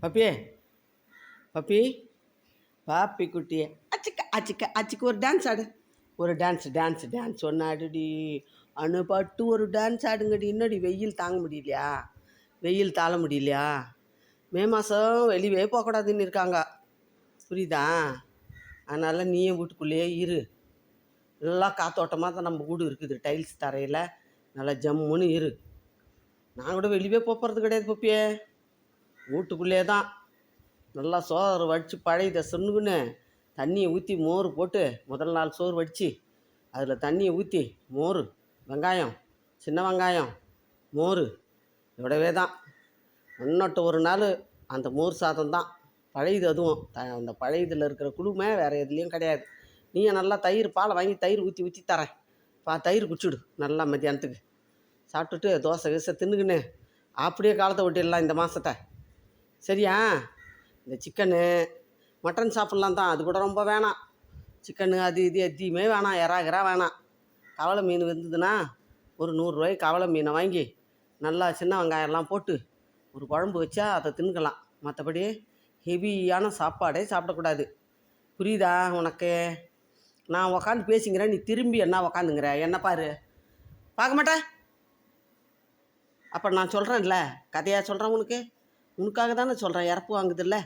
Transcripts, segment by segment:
Puppy puppy பாப்பி குட்டியே அச்சிக்க அச்சிக்க அச்சிக்க ஒரு dance ஆடு. ஒரு டான்ஸ் ஒன்று ஆடுடி. அணுப்பட்டு ஒரு டான்ஸ் ஆடுங்கடி. இன்னடி வெயில் தாங்க முடியலையா? வெயில் தாழ முடியலையா? மே மாதம் வெளியே போகக்கூடாதுன்னு இருக்காங்க, புரியுதா? அதனால் நீயும் வீட்டுக்குள்ளேயே இரு. நல்லா காத்தோட்டமாக தான் நம்ம வீடு இருக்குது, டைல்ஸ் தரையில் நல்லா ஜம்முன்னு இரு. நான் கூட வெளியே போகிறது கிடையாது பப்பியே, வீட்டுக்குள்ளே தான். நல்லா சோறு வடித்து பழையதை சொன்னுக்குன்னு தண்ணியை ஊற்றி மோர் போட்டு, முதல் நாள் சோறு வடித்து அதில் தண்ணியை ஊற்றி மோர், வெங்காயம், சின்ன வெங்காயம், மோர் இதோடவே தான். இன்னொட்டு ஒரு நாள் அந்த மோர் சாதம் தான் பழையது. அதுவும் அந்த பழையதில் இருக்கிற குழுமை வேறு எதுலேயும் கிடையாது. நீங்கள் நல்லா தயிர் பாலை வாங்கி தயிர் ஊற்றி தரேன். தயிர் குடிச்சுடு நல்லா மத்தியானத்துக்கு. சாப்பிட்டுட்டு தோசை கீசை தின்னுக்குன்னு அப்படியே காலத்தை விட்டுடலாம் இந்த மாதத்தை, சரியா? இந்த சிக்கனு மட்டன் சாப்பிட்லாம் தான், அது கூட ரொம்ப வேணாம். சிக்கனு அது இது எதையுமே வேணாம், இறா வேணாம். கவலை மீன் வந்ததுன்னா ஒரு 100 ரூபாய்க்கு கவலை மீனை வாங்கி நல்லா சின்ன வெங்காயம்லாம் போட்டு ஒரு குழம்பு வச்சா அதை தின்னுக்கலாம். மற்றபடி ஹெவியான சாப்பாடே சாப்பிடக்கூடாது, புரியுதா உனக்கு? நான் உக்காந்து பேசிங்கிறேன், நீ திரும்பி என்ன உக்காந்துங்கிற? என்ன பாரு, பார்க்க மாட்டேன். அப்போ நான் சொல்கிறேன்ல, கதையாக சொல்கிறேன் உனக்காக தானே சொல்கிறேன். இறப்பு வாங்குதில்ல.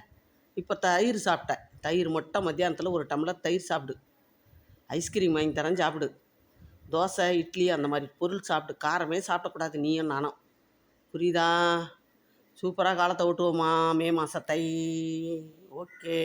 இப்போ தயிர் சாப்பிட்டேன், தயிர் மட்டும் மத்தியானத்தில் ஒரு டம்ளர் தயிர் சாப்பிடு. ஐஸ்கிரீம் வாங்கி தரேன் சாப்பிடு. தோசை இட்லி அந்த மாதிரி பொருள் சாப்பிடு. காரமே சாப்பிடக்கூடாது நீயும் நானும், புரியுதா? சூப்பராக காலத்தை ஓட்டுவோமா மே மாதத்தை. ஓகே.